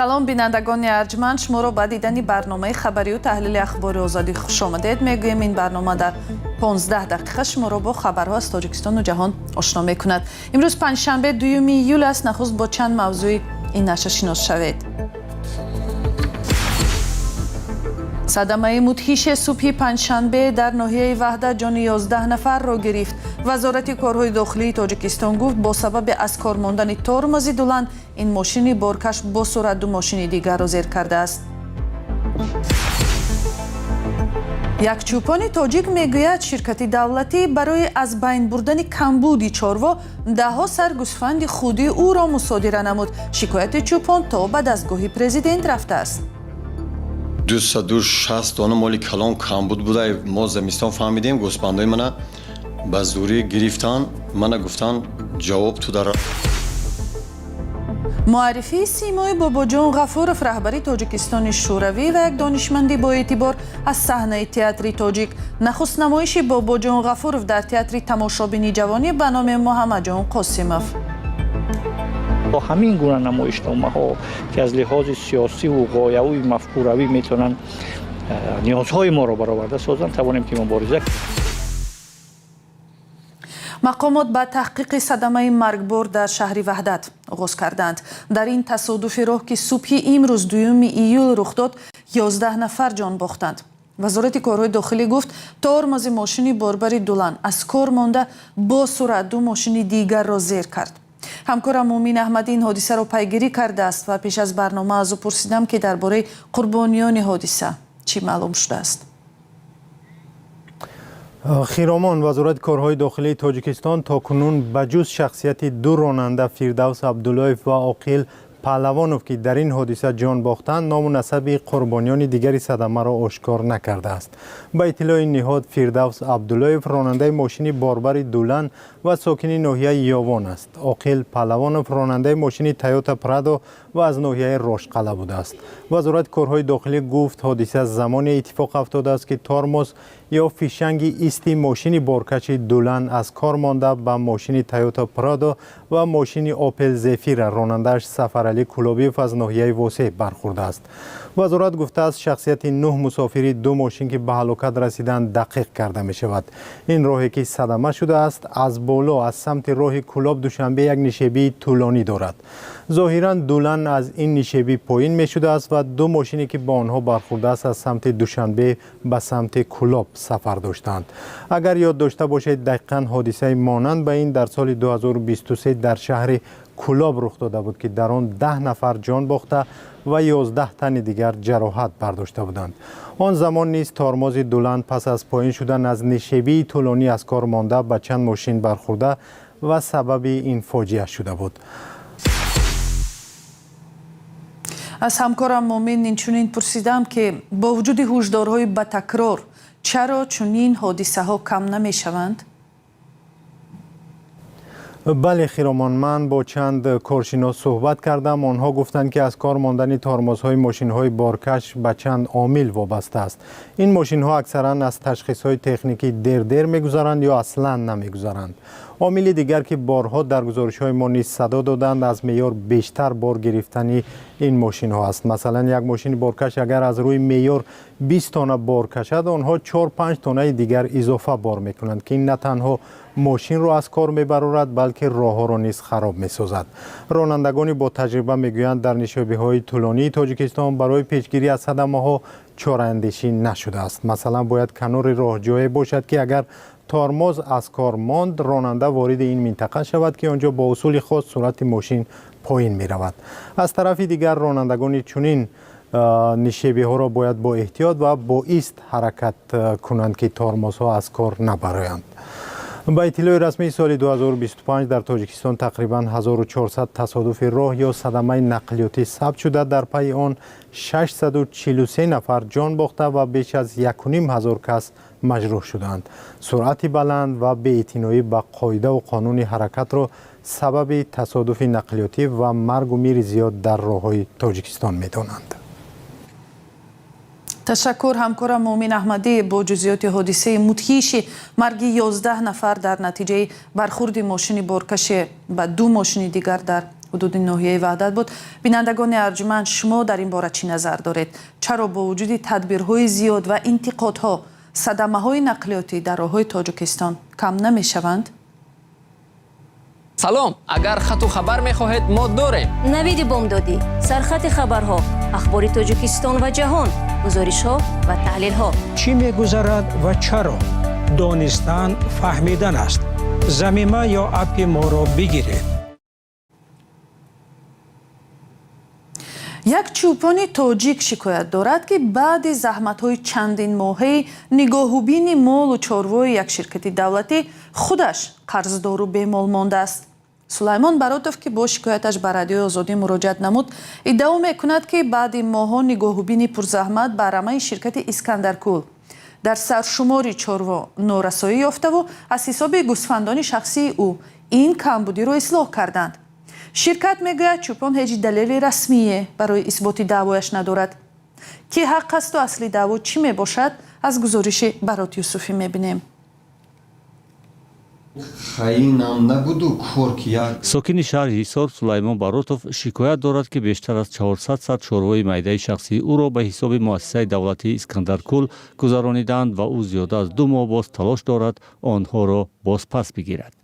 салом бинандагони арҷманд, шуморо ба дидани барномаи хабарию таҳлили ахбори озодӣ хуш омадед. мегӯем ин барнома дар 15 дақиқа шуморо бо хабарҳо аз Тоҷикистону ҷаҳон ошно мекунад. имрӯз панҷшанбе 2 июл аст. нахуст бо чанд мавзӯи ин наша шинос шавед. садамаи мудҳиши субҳи панҷшанбе дар ноҳияи ваҳдат ҷони 11 нафарро гирифт. вазорати корҳои дохилии Тоҷикистон гуфт бо сабаби аз кор мондани тормози дулан ин мошини боркаш бо сурат ду мошини дигарро зер кардааст. як чӯпони тоҷик мегӯяд ширкати давлатӣ барои аз байн бурдани камбуди чорво даҳҳо сар гӯсфанди худи ӯро мусодира намуд. шикояти чӯпон то ба дастгоҳи президент рафтааст. 260 дона моли калон камбуд буда. мо зимистон фаҳмидем, гӯсфандои мана ба зурӣ гирифтан, мана гуфтан ҷавоб ту дар. муаррифии симои бобоҷон ғафуров раҳбари Тоҷикистони шӯравӣ ва як донишманди боэътибор аз саҳнаи театри тоҷик. нахуст намоиши бобоҷон ғафуров дар театри тамошобини ҷавонӣ ба номи Муҳаммаҷон Қосимов. با همین گونه نمایشنامه‌ها که از لحاظ سیاسی و غایوی مفکوروی میتونن نیازهای ما را برآورده سازند توانیم که مبارزه کنیم. мақомот ба таҳқиқи садамаи маргбор дар шаҳри ваҳдат оғоз карданд. дар ин тасодуфи роҳ ки субҳи имрӯз 2 июл рух дод 11 нафар ҷон бохтанд. вазорати корҳои дохилӣ гуфт тормози мошини борбари дулан аз кор монда бо сурат ду мошини дигарро зер кард. ҳамкорам Муъмин Аҳмадӣ ин ҳодисаро пайгирӣ кардааст ва пеш аз барнома аз ӯ пурсидам ки дар бораи қурбониёни ҳодиса чӣ маълум шудааст. хиромон вазорати корҳои дохилии Тоҷикистон то кунун ба ҷуз шахсияти ду ронанда Фирдавс Абдуллоев ва Оқил Паҳлавонов ки дар ин ҳодиса ҷон бохтанд ному насаби қурбониёни дигари садамаро ошкор накардааст. ба иттилои ниҳод Фирдавс Абдуллоев ронандаи мошини борбари дулан ва сокини ноҳияи Ёвон аст. Оқил Паҳлавонов ронандаи мошини Тойота Прадо ва аз ноҳияи Рошқала будааст. вазорати корҳои дохилӣ гуфт ҳодиса замоне иттифоқ афтодааст ки тормоз ё фишанги исти мошини боркаши дулан аз кор монда ба мошини Тойота Прадо ва мошини Опел Зефира ронандааш Сафаралӣ Кулобиев аз ноҳияи Восеъ бархӯрдааст. вазорат гуфтааст шахсияти 9 мусофири ду мошин ки ба ҳалокат расиданд дақиқ карда мешавад. ин роҳе ки садама шудааст аз боло аз самти роҳи Кулоб Душанбе як нишебии тӯлонӣ дорад. зоҳиран дулан аз ин нишебӣ поин мешудааст ва ду мошине ки ба онҳо бархӯрдааст аз самти Душанбе ба самти Кулоб сафар доштанд. агар ёд дошта бошед дақиқан ҳодисаи монанд ба ин дар соли 2023 дар шаҳри Кулоб рух дода буд ки дар он 10 нафар ҷон бохта ва 11 тани дигар ҷароҳат бардошта буданд. он замон низ тормози дулан пас аз поин шудан аз нишебии тӯлонӣ аз кор монда ба чанд мошин бархӯрда ва сабаби ин фоҷиа шуда буд. аз ҳамкорам Муъмин инчунин пурсидам ки бо вуҷуди ҳушдорҳои ба такрор чаро чунин ҳодисаҳо кам намешаванд? бале хиромон, ман бо чанд коршинос суҳбат кардам. онҳо гуфтанд ки аз кор мондани тормозҳои мошинҳои боркаш ба чанд омил вобаста аст. ин мошинҳо аксаран аз ташхисҳои техникӣ дер мегузаранд ё аслан намегузаранд. омили дигар ки борҳо дар гузоришҳои мо низ садо доданд аз меъёр бештар бор гирифтани ин мошинҳо аст. масалан як мошини боркаш агар аз рӯи меъёр 20 тонна бор кашад онҳо 4-5 тоннаи дигар изофа бор мекунанд ки ин на танҳо мошинро аз кор мебарорад балки роҳҳоро низ хароб месозад. ронандагони бо таҷриба мегӯянд дар нишобиҳои тӯлонии Тоҷикистон барои пешгирӣ аз садамаҳо чораандешӣ нашудааст. масалан бояд канори роҳ ҷое бошад ки агар тормоз аз кор монд ронанда вориди ин минтақа шавад ки онҷо бо усули хос сурати мошин поин меравад. аз тарафи дигар ронандагони чунин нишебиҳоро бояд бо эҳтиёт ва бо ист ҳаракат кунанд ки тормозҳо аз кор набароянд. ба иттилои расмии соли 2025 дар Тоҷикистон тақрибан 1400 тасодуфи роҳ ё садамаи нақлиётӣ сабт шуда дар пайи он 643 нафар ҷон бохта ва беш аз 1500 кас маҷрӯҳ шуданд. суръати баланд ва беэътиноӣ ба қоидаву қонуни ҳаракатро сабаби тасодуфи нақлиётӣ ва маргу мири зиёд дар роҳҳои Тоҷикистон медонанд. ташаккур ҳамкорам Муъмин Аҳмадӣ бо ҷузъиёти ҳодисаи мудҳиши марги 11 нафар дар натиҷаи бархӯрди мошини боркаши ба ду мошини дигар дар حدود ناحیه وحدت بود. بینندگان ارجمند، شما در این باره چی نظر دارید؟ چرا با وجود تدبیرهای زیاد و انتقادها صدمه‌های نقلیاتی در راه‌های تاجیکستان کم نمی‌شوند؟ سلام، اگر خط و خبر می‌خواهید ما داریم. نوید بامدادی، سرخط خبرها، اخبار تاجیکستان و جهان، گزارش‌ها و تحلیل‌ها. چی می‌گذرد و چرا؟ دانستن فهمیدن است. ضمیمه یا اپ ما را بگیرید. یک چوپان تاجیک شکایت دارد که بعد زحمت‌های چندین ماهه نگاهوبین مال و چاروای یک شرکت دولتی خودش قرضدار و بیمال مانده است. سلیمان براتوف که با شکایتش به رادیو آزادی مراجعت نمود، ادعا می‌کند که بعد ماه‌ها نگاهوبین پرزحمت به رمه شرکت اسکندرکول در سرشمار چاروا نارسایی یافته و از حساب گوسفندان شخصی او این کمبودی را اصلاح کردند. شرکت میگوید چوپان هیچ دلیل رسمی برای اثبات دعوایش ندارد. کی حق است و اصلی دعوا چی می باشد؟ از گزارش برات یوسفی میبینیم. ساکن شهر حصار سلیمان баротов شکایت دارد که بیشتر از 400 سر چاروای میدان شخصی او را به حساب مؤسسه دولتی اسکندرکول گذرانیدند و او زیاده از 2 ماه باز تلاش دارد آنها را باز پس بگیرد.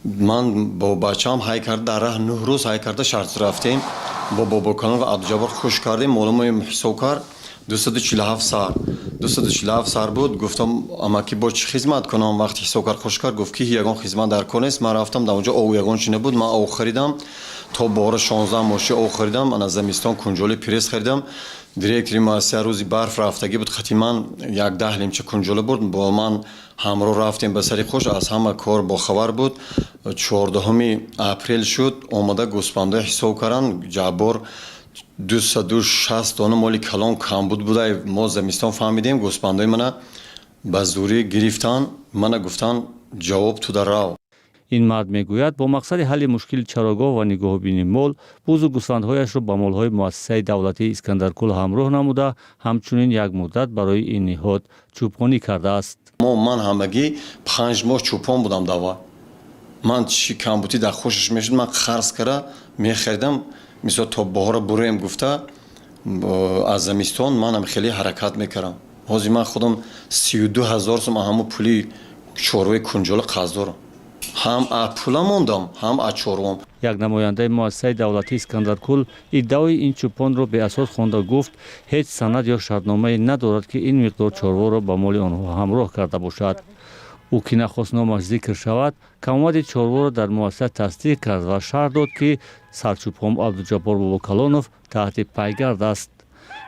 من با بچه‌ام های کرده در راه 9 روز های کرده شرط رفتیم با بابا کانال و عبدالجبار خوش کردیم معلومه حساب کرد 247 سر بود. گفتم اما که با چی خدمت کنم؟ وقتی حساب کرد خوش کرد گفت که یگان خدمت در کنیست. من رفتم در اونجا او یگان چی نبود. من او خریدم تا بار 16 ماشین او خریدم. من از زمستان کنجولی پریس خریدم. دیرکتری مؤسسه روزی برف رفتگی بود. خطی من 10 لیمچه کنجوله بود. با من همراه رفتیم به سری خوش. از همه کار با خبر بود. 14 اپریل شد اومده گوسفنده حساب کردن. جبار 260 دانه مالی کلان کم بوده. ما زمستان فهمیدیم گوسفندای من به زوری گرفتن. من گفتن جواب تو در راه. این مرد میگوید با مقصد حل مشکل چراگاه و نگاهبینی مال بوز و گوسفندهایش را با مالهای مؤسسه دولتی اسکندرکول همراه نموده، همچنین یک مدت برای این نهاد چوپانی کرده است. من همگی 5 ماه چوپان بودم دوا. من چی کمبودی در خوشش میشد. من خرج کرده میخریدم. مثلا تا بهار برویم گفته از زمستان منم خیلی حرکت میکردم. حاضر من خودم 32,000 سوم همو پولی چاروی کنجال قرض دارم. هم پولا موندم هم چاروام. یک نماینده مؤسسه دولتی اسکندرکول ادعای این چوپان را به اساس خوانده گفت هیچ سند یا شرطنامه ندارد که این مقدار چاروا را با مال آنها همراه کرده باشد. او که نخواست نامش ذکر شود کمواد چاروا را در مؤسسه تصدیق کرد و شرط داد که سرچوپان عبدالجبار باباکلانوف تحت پیگرد است.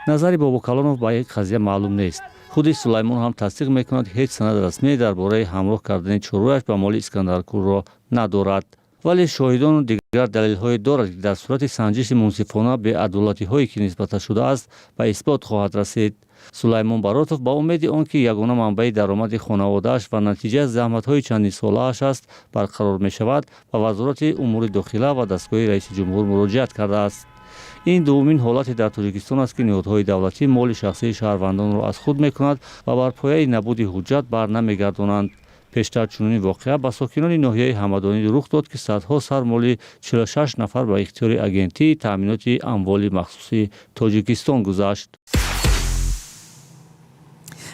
نظر باباکلانوف با یک قضیه معلوم نیست. خود سلیمان هم تصدیق میکند هیچ سند رسمی درباره همراه کردن چارویش با مال اسکندرکول را ندارد. ولی شاهدان و دیگر دلیل‌های دارد که در صورت سنجش منصفانه به عدالتی‌هایی که نسبت شده است به اثبات خواهد رسید. سلیمان баротов با امید آنکه یگانه منبع درآمد خانواده‌اش و نتیجه زحمت‌های چندین ساله‌اش است برقرار می‌شود و وزارت امور داخله و دستگاه رئیس جمهور مراجعت کرده است. این دومین حالت در تاجیکستان است که نهادهای دولتی مال شخصی شهروندان را از خود می‌کند و بر پایه نبود حجت برنمیگردانند. پیشتر چنین واقعه به ساکنان ناحیه همدانی رخ داد که صدها سر مال 46 نفر به اختیار اگنتی تامینات اموال مخصوصی تاجیکستان گذشت.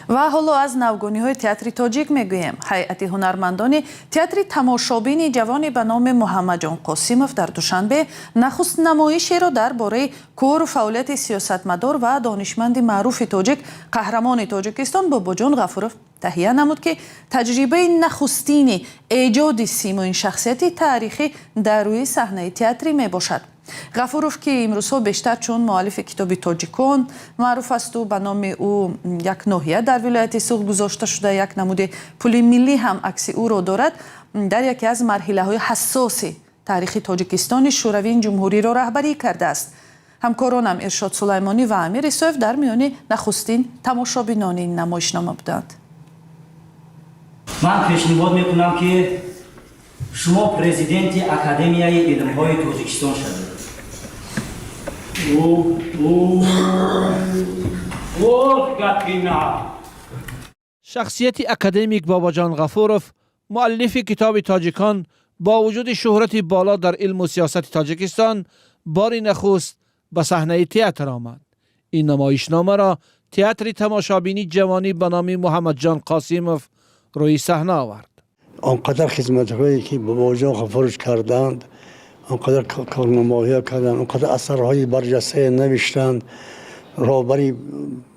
و حالا از نوگانی‌های تئاتر تاجیک میگوییم. هیئت هنرمندان تئاتر تماشابین جوانی به نام محمد جان قاسمов در دوشنبه نخست نمایشی را درباره کار و فعالیت سیاستمدار و دانشمند معروف تاجیک قهرمان تاجیکستان باباجان غفورов تهیه نمود که تجربه نخستین ایجاد سیمای شخصیت تاریخی در روی صحنه تئاتری می باشد. غفورов که امروزها بیشتر چون مؤلف کتاب تاجیکان معروف است و به نام او یک ناحیه در ولایت سوق گذاشته شده، یک نمود پل ملی هم عکس او را دارد، در یکی از مرحله‌های حساس تاریخ تاجیکستان شوروی جمهوری را رهبری کرده است. همکارانم ارشاد سلیمانی و امیر ایسوف در میان نخستین تماشابینان این نمایشنامه بودند. من پیشنهاد میکنم که شما پرزیدنت اکادمیای علم‌های تاجیکستان شدید. شخصیت اکادمیک باباجان غفورov مؤلف کتاب تاجیکان با وجود شهرت بالا در علم و سیاست تاجیکستان بار نخست به صحنه تئاتر آمد. این نمایشنامه را تئاتر تماشابینی جوانی به نام محمد جان قاسیموف روی صحنه آورد. آنقدر خدمت‌هایی که به باجان غفورش کردند، آنقدر کارنامه‌ها کردند، آنقدر اثرهای برجسته نوشتند، رهبری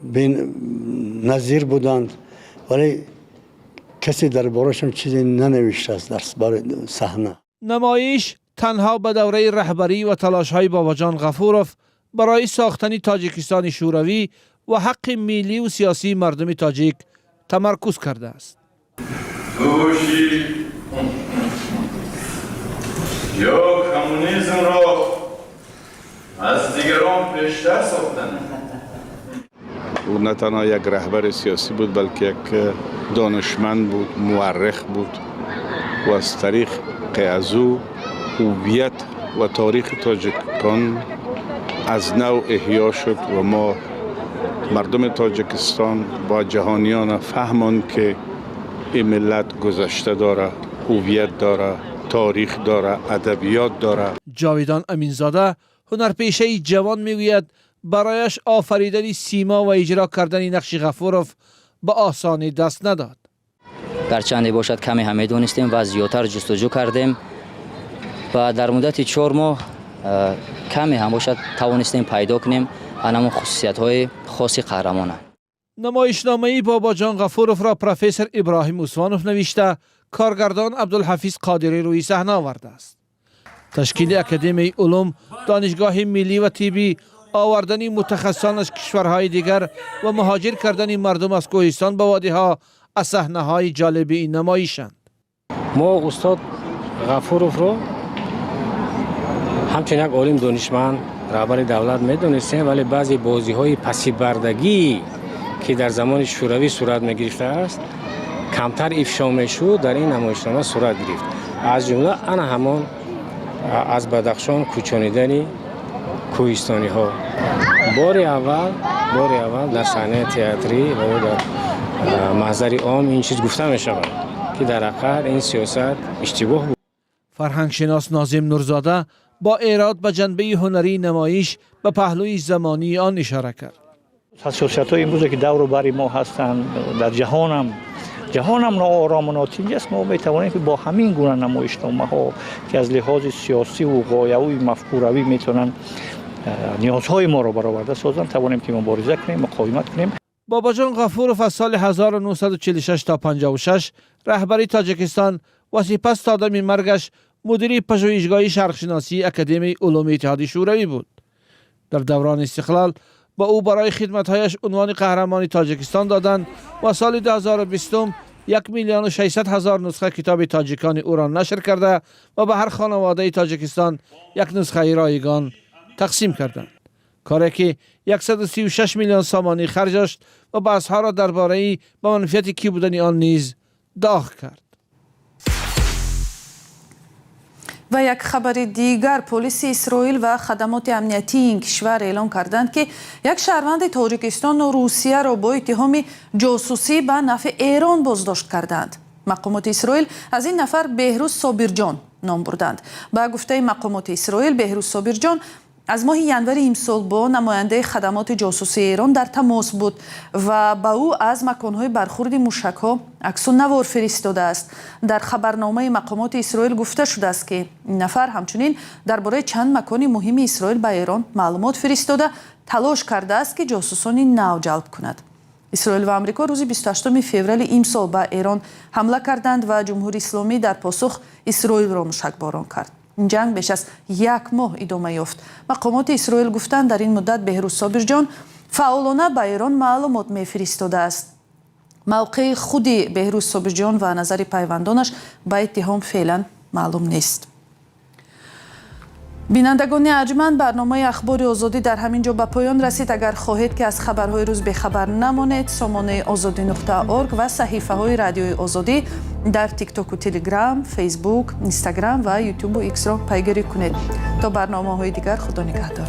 بین نظیر بودند، ولی کسی دربارشان چیزی ننوشته است در بار صحنه. نمایش تنها به دوره رهبری و تلاش‌های باباجان غفوروف برای ساختن تاجیکستان شوروی و حق ملی و سیاسی مردم تاجیک تمرکز کرده است. گوشی یا کمونیسم را از دیگران پیشتر ساختن. او نه تنها یک رهبر سیاسی بود بلکه یک دانشمند بود، مورخ بود و از طریق از او هویت و تاریخ تاجیکستان از نو احیا شد و ما مردم تاجیکستان با جهانیان فهماند که این ملت گذشته داره، هویت داره، تاریخ داره، ادبیات داره. جاویدان امینزاده هنرپیشه جوان میگوید برایش آفریدن سیما و اجرا کردن نقش غفوروف به آسانی دست نداد. گرچند باشد کمی همه دونستیم و زیادتر جستجو کردیم و در مدت 4 ماه کمی هم باشد توانستیم پیدا کنیم انما خصوصیت‌های خاصی قهرمانه. نمایشنامه‌ای باباجان غفوروف را پروفسور ابراهیم عثمانوف نوشته، کارگردان عبدالحفیظ قادری روی صحنه آورده است. تشکیل اکادمی علوم، دانشگاه ملی و طبی، آوردن متخصصان از کشورهای دیگر و مهاجر کردن مردم از کوهستان به وادی‌ها از صحنه‌های جالب این نمایشند. ما استاد غفوروف رو همچنین یک عالم دانشمند رهبر دولت می‌دونستیم، ولی بعضی بازی‌های پسی بردگی که در زمان شوروی صورت می‌گرفته است کمتر افشا می‌شد در این نمایشنامه صورت گرفت. از جمله آن همان از بدخشان کوچانیدن کوهستانی‌ها. بار اول در صحنه تئاتری و در محضر عام این چیز گفته می‌شود که در حقیقت این سیاست اشتباه بود. فرهنگ شناس ناظم نورزاده با ایراد به جنبه هنری نمایش به پهلوی زمانی آن اشاره کرد. حساسیت‌های امروز که دور و بر ما هستند در جهانم ناآرام و ناطنج است. ما می‌توانیم که با همین گونه نمایشنامه‌ها که از لحاظ سیاسی و غایوی مفکوروی میتونن نیازهای ما را برآورده سازند توانیم که مبارزه کنیم، مقاومت کنیم. باباجان غفوروف از سال 1946 تا 56 رهبری تاجیکستان و سپس تا دم مرگش مدیر پژوهشگاه شرقشناسی اکادمی علوم اتحاد شوروی بود. در دوران استقلال با او برای خدمت‌هایش عنوان قهرمان تاجیکستان دادند و سال 2020 1,600,000 نسخه کتاب تاجیکان او را نشر کرده و به هر خانواده تاجیکستان یک نسخه رایگان تقسیم کردند. کاری که 136 میلیون سامانی خرج داشت و بحث‌ها را درباره به منفیت کی بودن آن نیز داغ کرد. و یک خبر دیگر، پلیس اسرائیل و خدمات امنیتی این کشور اعلام کردند که یک شهروند تاجیکستان و روسیه را با اتهام جاسوسی به نفع ایران بازداشت کردند. مقامات اسرائیل از این نفر بهروز صابرجان نام بردند. با گفته مقامات اسرائیل، بهروز صابرجان از ماه ینور امسال با نماینده خدمات جاسوسی ایران در تماس بود و با او از مکانهای برخورد موشک‌ها عکس و نوار فرستاده است. در خبرنامه مقامات اسرائیل گفته شده است که این نفر همچنین درباره چند مکان مهم اسرائیل به ایران معلومات فرستاده تلاش کرده است که جاسوسانی نو جلب کند. اسرائیل و آمریکا روز 28 فوریه امسال به ایران حمله کردند و جمهوری اسلامی در پاسخ اسرائیل را موشکباران کرد. این جنگ بیش از 1 ماه ادامه یافت. مقامات اسرائیل گفتند در این مدت بهروز صابرجان فعالانه به ایران معلومات میفرستاده است. موقع خود بهروز صابرجان و نظر پیوندانش به اتهام فعلا معلوم نیست. بینندگان ارجمند، برنامه اخبار آزادی در همین جا به پایان رسید. اگر خواهید که از خبرهای روز بخبر نمانید، سامانه azadi.org و صحیفه های رادیوی آزادی در تیک تاک و تلگرام، فیسبوک، اینستاگرام و یوتیوب و ایکس را پیگیری کنید. تا برنامه های دیگر، خدا نگهدار.